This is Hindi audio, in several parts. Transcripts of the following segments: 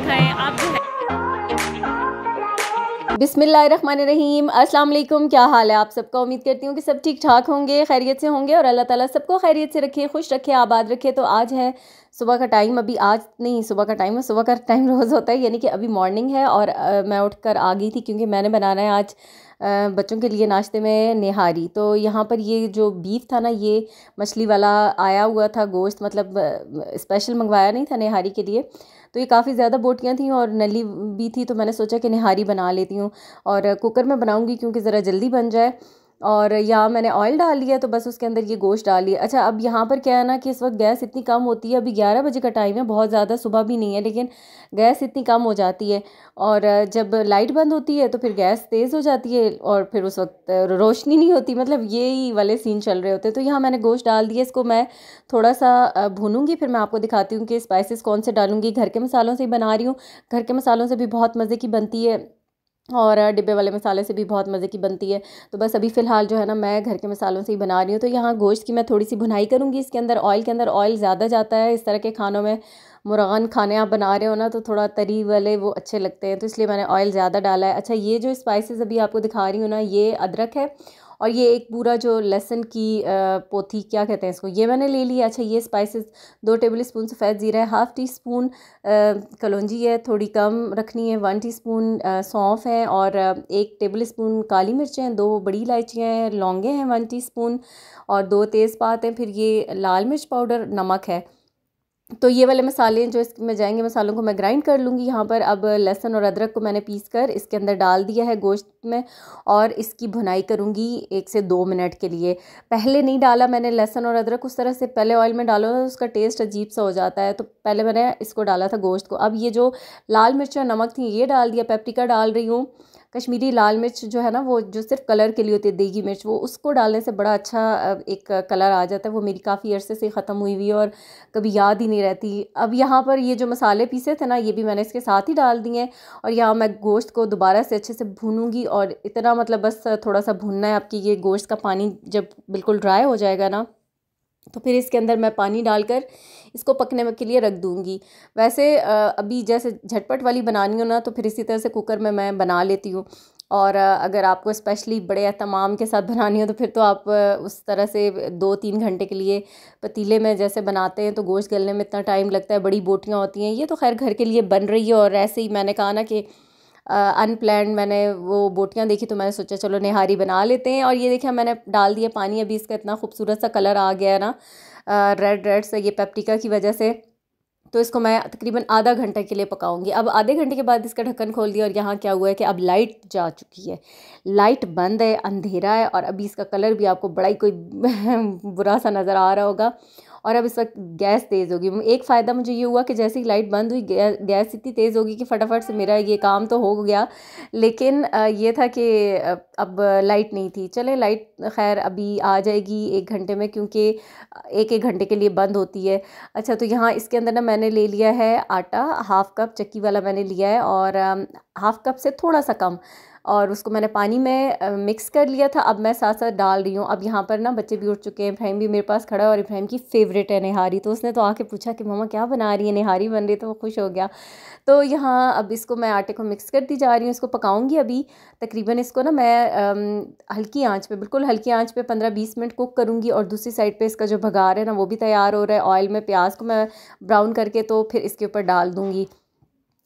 दिखाएं आप जो है। बिस्मिल्लाहिर्रहमानिर्रहीम, अस्सलाम वालेकुम। क्या हाल है आप सबका? उम्मीद करती हूँ कि सब ठीक ठाक होंगे, खैरियत से होंगे और अल्लाह ताला सबको खैरियत से रखे, खुश रखे, आबाद रखे। तो आज है सुबह का टाइम, अभी आज नहीं सुबह का टाइम है, सुबह का टाइम रोज़ होता है, यानी कि अभी मॉर्निंग है और मैं उठकर आ गई थी क्योंकि मैंने बनाना है आज बच्चों के लिए नाश्ते में निहारी। तो यहाँ पर ये जो बीफ था ना, ये मछली वाला आया हुआ था, गोश्त मतलब स्पेशल मंगवाया नहीं था निहारी के लिए। तो ये काफ़ी ज़्यादा बोटियाँ थी और नली भी थी, तो मैंने सोचा कि निहारी बना लेती हूँ और कुकर में बनाऊँगी क्योंकि ज़रा जल्दी बन जाए। और यहाँ मैंने ऑयल डाल लिया, तो बस उसके अंदर ये गोश्त डाल लिया। अच्छा, अब यहाँ पर क्या है ना कि इस वक्त गैस इतनी कम होती है, अभी 11 बजे का टाइम है, बहुत ज़्यादा सुबह भी नहीं है, लेकिन गैस इतनी कम हो जाती है और जब लाइट बंद होती है तो फिर गैस तेज़ हो जाती है और फिर उस वक्त रोशनी नहीं होती, मतलब यही वाले सीन चल रहे होते हैं। तो यहाँ मैंने गोश्त डाल दिया, इसको मैं थोड़ा सा भूनूंगी, फिर मैं आपको दिखाती हूँ कि स्पाइसेस कौन से डालूंगी। घर के मसालों से ही बना रही हूँ, घर के मसालों से भी बहुत मज़े की बनती है और डिब्बे वाले मसाले से भी बहुत मज़े की बनती है। तो बस अभी फ़िलहाल जो है ना मैं घर के मसालों से ही बना रही हूँ। तो यहाँ गोश्त की मैं थोड़ी सी भुनाई करूँगी इसके अंदर, ऑयल के अंदर। ऑयल ज़्यादा जाता है इस तरह के खानों में, मुर्गान खाने आप बना रहे हो ना तो थोड़ा तरी वाले वो अच्छे लगते हैं, तो इसलिए मैंने ऑयल ज़्यादा डाला है। अच्छा, ये जो स्पाइसेस अभी आपको दिखा रही हूँ ना, ये अदरक है और ये एक पूरा जो लहसुन की पोथी क्या कहते हैं इसको, ये मैंने ले लिया। अच्छा, ये स्पाइसेस 2 टेबल स्पून सफ़ेद ज़ीरा है, हाफ़ टी स्पून कलौंजी है, थोड़ी कम रखनी है, 1 टीस्पून सौंफ है और 1 टेबल स्पून काली मिर्चें हैं, 2 बड़ी इलायचियाँ हैं, लौंगे हैं 1 टीस्पून और 2 तेज़पात हैं, फिर ये लाल मिर्च पाउडर, नमक है। तो ये वाले मसाले जो इसमें जाएंगे, मसालों को मैं ग्राइंड कर लूँगी यहाँ पर। अब लहसुन और अदरक को मैंने पीस कर इसके अंदर डाल दिया है गोश्त में और इसकी भुनाई करूँगी 1 से 2 मिनट के लिए। पहले नहीं डाला मैंने लहसुन और अदरक उस तरह से, पहले ऑयल में डालो तो उसका टेस्ट अजीब सा हो जाता है, तो पहले मैंने इसको डाला था गोश्त को। अब ये जो लाल मिर्च और नमक थी ये डाल दिया, पेप्रिका डाल रही हूँ, कश्मीरी लाल मिर्च जो है ना वो जो सिर्फ कलर के लिए होती है, देगी मिर्च, वो उसको डालने से बड़ा अच्छा एक कलर आ जाता है। वो मेरी काफ़ी अरसे से ख़त्म हुई हुई है और कभी याद ही नहीं रहती। अब यहाँ पर ये जो मसाले पीसे थे ना, ये भी मैंने इसके साथ ही डाल दिए और यहाँ मैं गोश्त को दोबारा से अच्छे से भूनूंगी और इतना मतलब बस थोड़ा सा भूनना है आपकी। ये गोश्त का पानी जब बिल्कुल ड्राई हो जाएगा ना, तो फिर इसके अंदर मैं पानी डालकर इसको पकने के लिए रख दूँगी। वैसे अभी जैसे झटपट वाली बनानी हो ना तो फिर इसी तरह से कुकर में मैं बना लेती हूँ और अगर आपको स्पेशली बड़े एहतमाम के साथ बनानी हो तो फिर तो आप उस तरह से 2-3 घंटे के लिए पतीले में जैसे बनाते हैं, तो गोश्त गलने में इतना टाइम लगता है, बड़ी बोटियाँ होती हैं। ये तो खैर घर के लिए बन रही है और ऐसे ही मैंने कहा ना कि अनप्लैंड मैंने वो बोटियाँ देखी तो मैंने सोचा चलो निहारी बना लेते हैं। और ये देखिए मैंने डाल दिया पानी, अभी इसका इतना खूबसूरत सा कलर आ गया है ना रेड रेड से, ये पेप्रिका की वजह से। तो इसको मैं तकरीबन आधा घंटे के लिए पकाऊंगी। अब आधे घंटे के बाद इसका ढक्कन खोल दिया और यहाँ क्या हुआ है कि अब लाइट जा चुकी है, लाइट बंद है, अंधेरा है और अभी इसका कलर भी आपको बड़ा ही कोई बुरा सा नज़र आ रहा होगा। और अब इस वक्त गैस तेज़ होगी। एक फ़ायदा मुझे ये हुआ कि जैसे ही लाइट बंद हुई गैस इतनी तेज़ होगी कि फटाफट से मेरा ये काम तो हो गया, लेकिन ये था कि अब लाइट नहीं थी। चले, लाइट खैर अभी आ जाएगी 1 घंटे में, क्योंकि 1-1 घंटे के लिए बंद होती है। अच्छा, तो यहाँ इसके अंदर ना मैंने ले लिया है आटा, हाफ़ कप चक्की वाला मैंने लिया है और हाफ़ कप से थोड़ा सा कम, और उसको मैंने पानी में मिक्स कर लिया था। अब मैं साथ साथ डाल रही हूँ। अब यहाँ पर ना बच्चे भी उठ चुके हैं, इब्राहिम भी मेरे पास खड़ा है और इब्राहिम की फ़ेवरेट है निहारी, तो उसने तो आके पूछा कि मम्मा क्या बना रही है, निहारी बन रही है, तो वो खुश हो गया। तो यहाँ अब इसको मैं आटे को मिक्स करती जा रही हूँ, इसको पकाऊंगी अभी तकरीबन। इसको ना मैं हल्की आंच पे, बिल्कुल हल्की आंच पे 15-20 मिनट कुक करूँगी और दूसरी साइड पे इसका जो भगार है ना वो भी तैयार हो रहा है। ऑयल में प्याज को मैं ब्राउन करके तो फिर इसके ऊपर डाल दूँगी।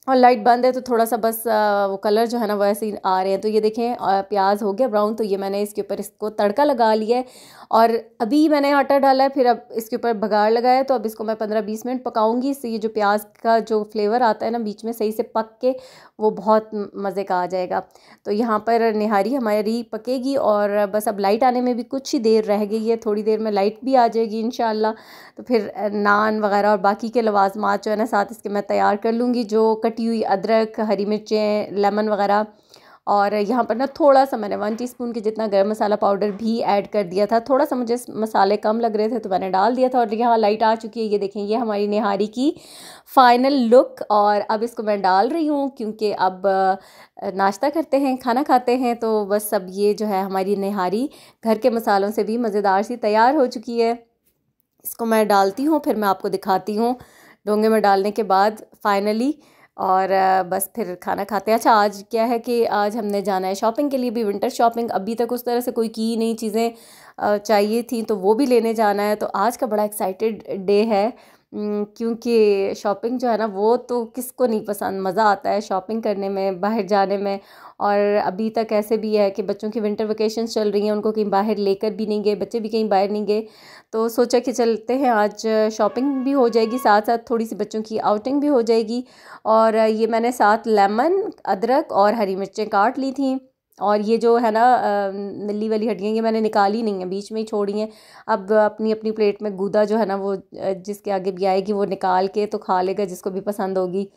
और लाइट बंद है तो थोड़ा सा बस वो कलर जो है ना वैसे ही आ रहे हैं। तो ये देखें प्याज हो गया ब्राउन, तो ये मैंने इसके ऊपर इसको तड़का लगा लिया है और अभी मैंने आटा डाला है, फिर अब इसके ऊपर बघार लगाया। तो अब इसको मैं 15-20 मिनट पकाऊंगी, इससे ये जो प्याज का जो फ्लेवर आता है ना बीच में सही से पक के वो बहुत मज़े का आ जाएगा। तो यहाँ पर निहारी हमारी पकेगी और बस अब लाइट आने में भी कुछ ही देर रह गई है, थोड़ी देर में लाइट भी आ जाएगी इंशाल्लाह। तो फिर नान वगैरह और बाकी के लवाजमात जो है ना साथ इसके मैं तैयार कर लूँगी, जो कटी हुई अदरक, हरी मिर्चें, लेमन वगैरह। और यहाँ पर ना थोड़ा सा मैंने 1 टीस्पून के जितना गरम मसाला पाउडर भी ऐड कर दिया था। थोड़ा सा मुझे मसाले कम लग रहे थे तो मैंने डाल दिया था। और यहाँ लाइट आ चुकी है, ये देखें, ये हमारी निहारी की फ़ाइनल लुक। और अब इसको मैं डाल रही हूँ क्योंकि अब नाश्ता करते हैं, खाना खाते हैं। तो बस अब ये जो है हमारी निहारी घर के मसालों से भी मज़ेदार सी तैयार हो चुकी है। इसको मैं डालती हूँ, फिर मैं आपको दिखाती हूँ डोंगे में डालने के बाद फाइनली और बस फिर खाना खाते हैं। अच्छा, आज क्या है कि आज हमने जाना है शॉपिंग के लिए भी, विंटर शॉपिंग। अभी तक उस तरह से कोई की नहीं, चीज़ें चाहिए थी तो वो भी लेने जाना है। तो आज का बड़ा एक्साइटेड डे है, क्योंकि शॉपिंग जो है ना वो तो किसको नहीं पसंद, मज़ा आता है शॉपिंग करने में, बाहर जाने में। और अभी तक ऐसे भी है कि बच्चों की विंटर वेकेशंस चल रही हैं, उनको कहीं बाहर लेकर भी नहीं गए, बच्चे भी कहीं बाहर नहीं गए। तो सोचा कि चलते हैं, आज शॉपिंग भी हो जाएगी, साथ साथ थोड़ी सी बच्चों की आउटिंग भी हो जाएगी। और ये मैंने साथ लेमन, अदरक और हरी मिर्चें काट ली थी। और ये जो है ना नली वाली हड्डियाँ, ये मैंने निकाली नहीं है, बीच में ही छोड़ी हैं। अब अपनी अपनी प्लेट में गूदा जो है ना वो जिसके आगे भी आएगी वो निकाल के तो खा लेगा, जिसको भी पसंद होगी।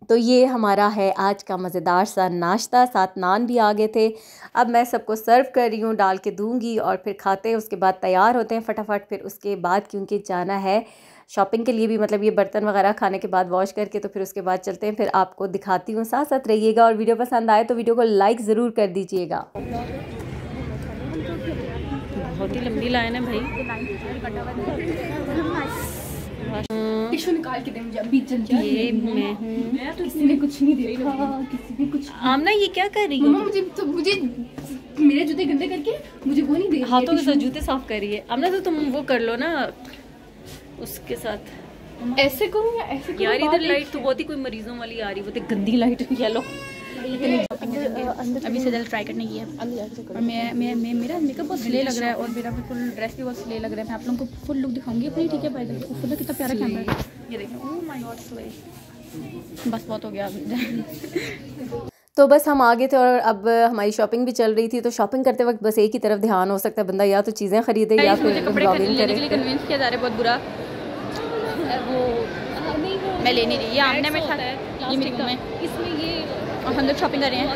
तो ये हमारा है आज का मज़ेदार सा नाश्ता, साथ नान भी आ गए थे। अब मैं सबको सर्व कर रही हूँ, डाल के दूँगी और फिर खाते हैं। उसके बाद तैयार होते हैं फटाफट। फिर उसके बाद क्योंकि जाना है शॉपिंग के लिए भी, मतलब ये बर्तन वगैरह खाने के बाद वॉश करके, तो फिर उसके बाद चलते हैं। फिर आपको दिखाती हूँ, साथ साथ रहिएगा। और वीडियो पसंद आए तो वीडियो को लाइक ज़रूर कर दीजिएगा। बहुत ही लंबी लाइन है भाई। टिश्यू निकाल के दे मुझे अभी जल्दी। ये मैं हूँ, तो किसी ने कुछ नहीं देखा, किसी ने कुछ। आमना ये क्या कर रही मम्मा है? मुझे मेरे जूते गंदे करके मुझे वो नहीं दे रही। हाथों के साथ जूते साफ कर रही है आमना। तो तुम वो कर लो ना उसके साथ। ऐसे करूँ या ऐसे करूँ? यार इधर लाइट तो बहुत ही कोई मरीजों वाली आ रही, वो तो गंदी लाइट येलो। अभी से जल्द ट्राई करने की है। और मेरा मेकअप बहुत स्ले लग रहा है और मेरा बिल्कुल ड्रेस भी बहुत स्ले लग रहा है। मैं आप लोगों को फुल लुक दिखाऊंगी अपनी, ठीक है भाई? फुल कितना प्यारा कैमरा है, ये देखिए। Oh my God, slay. बस बहुत हो गया। तो बस हम आ गए थे और अब हमारी शॉपिंग भी चल रही थी। तो शॉपिंग करते वक्त बस एक ही तरफ ध्यान हो सकता है बंदा, या तो चीज़ें खरीदे या फिर ब्लॉगिंग करे। कन्विंस किया जा रहा है बहुत बुरा। वो मैं ले नहीं रही, ये आमने में था, ये मेरी में इसमें ये। और हम लोग शॉपिंग कर रहे हैं।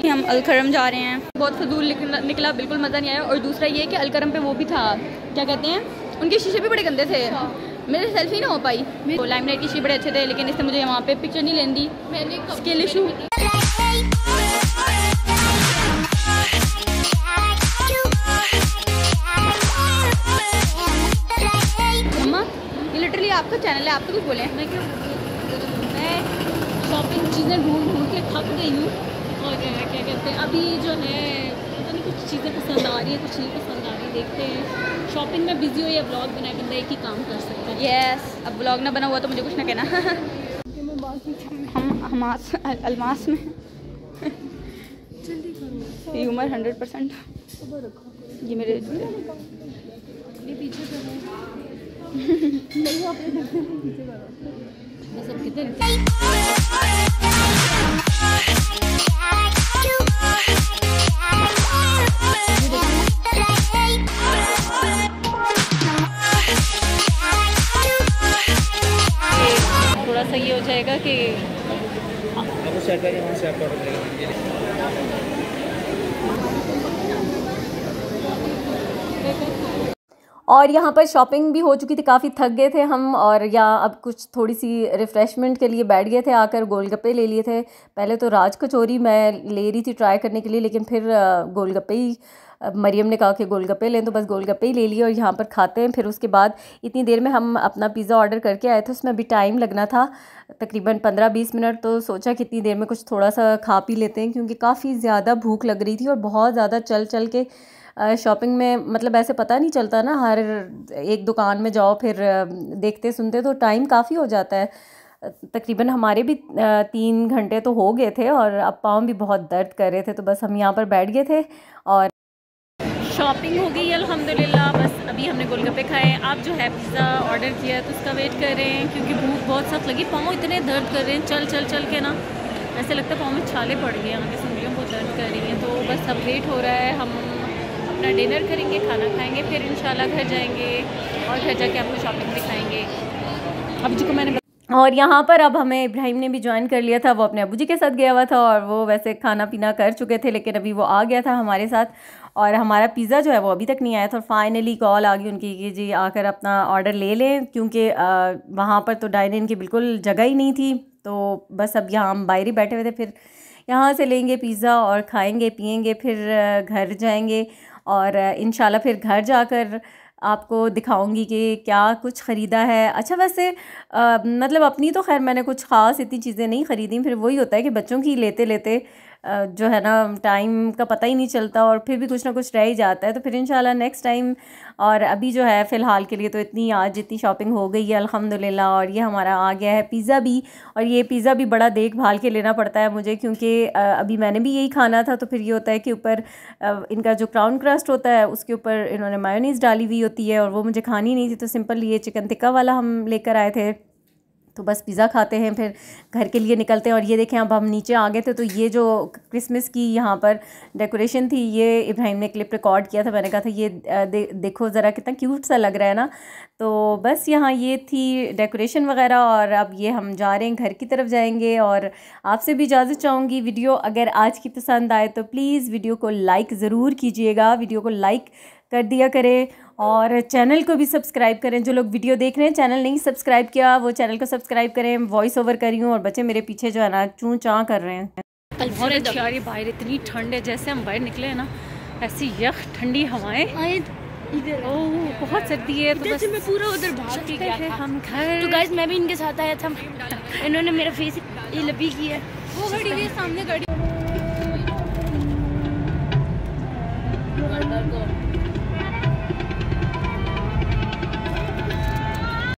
हम अलकरम जा रहे हैं। बहुत फजूल निकला, बिल्कुल मज़ा नहीं आया। और दूसरा ये कि अलकरम पे वो भी था, क्या कहते हैं, उनके शीशे भी बड़े गंदे थे। मेरे सेल्फी ना हो पाई। वो लाइमलाइट के शीशे बड़े अच्छे थे, लेकिन इसने मुझे वहाँ पे पिक्चर नहीं लेने दी, स्किल इशू। मम्मा ये लिटरली आपका चैनल है, आप तो कुछ बोले। मैं शॉपिंग चीज़ें ढूंढ के थक गई हूँ। और क्या कहते हैं, अभी जो है पता नहीं कुछ चीज़ें पसंद आ रही है, कुछ नहीं पसंद आ रही, देखते हैं। शॉपिंग में बिजी हो या ब्लॉग बनाए, बंदा एक ही काम कर सकता है। यस, अब ब्लॉग ना बना हुआ तो मुझे कुछ ना कहना। हम अलमास में ये उम्र 100%। ये मेरे पीछे थोड़ा सा ये हो जाएगा कि और यहाँ पर शॉपिंग भी हो चुकी थी, काफ़ी थक गए थे हम। और यहाँ अब कुछ थोड़ी सी रिफ़्रेशमेंट के लिए बैठ गए थे, आकर गोलगप्पे ले लिए थे। पहले तो राज कचौरी मैं ले रही थी ट्राई करने के लिए, लेकिन फिर गोलगप्पे ही मरियम ने कहा कि गोलगप्पे लें, तो बस गोलगप्पे ही ले लिए और यहाँ पर खाते हैं। फिर उसके बाद इतनी देर में हम अपना पिज़्ज़ा ऑर्डर करके आए थे, उसमें अभी टाइम लगना था तकरीबन 15-20 मिनट। तो सोचा कितनी देर में कुछ थोड़ा सा खा पी लेते हैं, क्योंकि काफ़ी ज़्यादा भूख लग रही थी और बहुत ज़्यादा चल चल के शॉपिंग में, मतलब ऐसे पता नहीं चलता ना, हर एक दुकान में जाओ फिर देखते सुनते तो टाइम काफ़ी हो जाता है। तकरीबन हमारे भी 3 घंटे तो हो गए थे और अब पाँव भी बहुत दर्द कर रहे थे। तो बस हम यहाँ पर बैठ गए थे और शॉपिंग हो गई अल्हम्दुलिल्लाह। बस अभी हमने गोलगप्पे खाए। आप जो है पिज़्ज़ा ऑर्डर किया है तो उसका वेट कर रहे हैं, क्योंकि भूख बहुत सख्त लगी। पाँव इतने दर्द कर रहे हैं, चल चल चल के ना ऐसे लगता है पाँव में छाले पड़ गए, यहाँ की उंगलियों बहुत दर्द कर रही हैं। तो बस अब वेट हो रहा है, हम अपना डिनर करेंगे, खाना खाएंगे, फिर इंशाल्लाह घर जाएंगे और घर जाके आपको शॉपिंग दिखाएंगे। अभी जी को मैंने और यहाँ पर अब हमें इब्राहिम ने भी ज्वाइन कर लिया था। वो अपने अबू जी के साथ गया हुआ था और वो वैसे खाना पीना कर चुके थे, लेकिन अभी वो आ गया था हमारे साथ। और हमारा पिज़्ज़ा जो है वो अभी तक नहीं आया था। और फाइनली कॉल आ गई उनकी कि जी आकर अपना ऑर्डर ले लें, क्योंकि वहाँ पर तो डाइन इन की बिल्कुल जगह ही नहीं थी। तो बस अब यहाँ हम बाहर ही बैठे हुए थे, फिर यहाँ से लेंगे पिज़्ज़ा और खाएँगे पिएँगे, फिर घर जाएँगे और इंशाल्लाह फिर घर जाकर आपको दिखाऊंगी कि क्या कुछ ख़रीदा है। अच्छा वैसे मतलब अपनी तो खैर मैंने कुछ ख़ास इतनी चीज़ें नहीं ख़रीदी, फिर वही होता है कि बच्चों की लेते लेते जो है ना टाइम का पता ही नहीं चलता और फिर भी कुछ ना कुछ रह ही जाता है। तो फिर इंशाल्लाह नेक्स्ट टाइम। और अभी जो है फ़िलहाल के लिए तो इतनी आज जितनी शॉपिंग हो गई है अल्हम्दुलिल्लाह। और ये हमारा आ गया है पिज़्ज़ा भी, और ये पिज़्ज़ा भी बड़ा देखभाल के लेना पड़ता है मुझे, क्योंकि अभी मैंने भी यही खाना था। तो फिर ये होता है कि ऊपर इनका जो क्राउन क्रस्ट होता है उसके ऊपर इन्होंने मायोनीज़ डाली हुई होती है, और वो मुझे खानी नहीं थी। तो सिंपल ये चिकन टिक्का वाला हम लेकर आए थे, तो बस पिज़्ज़ा खाते हैं फिर घर के लिए निकलते हैं। और ये देखें अब हम नीचे आ गए थे, तो ये जो क्रिसमस की यहाँ पर डेकोरेशन थी ये इब्राहिम ने क्लिप रिकॉर्ड किया था। मैंने कहा था ये देखो ज़रा कितना क्यूट सा लग रहा है ना। तो बस यहाँ ये थी डेकोरेशन वगैरह, और अब ये हम जा रहे हैं घर की तरफ जाएंगे। और आपसे भी इजाज़त चाहूँगी। वीडियो अगर आज की पसंद आए तो प्लीज़ वीडियो को लाइक ज़रूर कीजिएगा, वीडियो को लाइक कर दिया करें और चैनल को भी सब्सक्राइब करें। जो लोग वीडियो देख रहे हैं चैनल नहीं सब्सक्राइब किया वो चैनल को सब्सक्राइब करें। वॉइस ओवर कर रही हूँ और बच्चे मेरे पीछे जो है ना चूँ चाँ कर रहे हैं। बहुत अच्छी आ रही बाहर, इतनी ठंड है, जैसे हम बाहर निकले हैं ना ऐसी यख ठंडी हवाएं। ओह बहुत सर्दी है। तो बस मैं पूरा उधर भाग के गया था हम घर। तो गाइस मैं भी इनके साथ आया था, इन्होंने मेरा फेस ये लबी किया। वो गाड़ी के सामने गाड़ी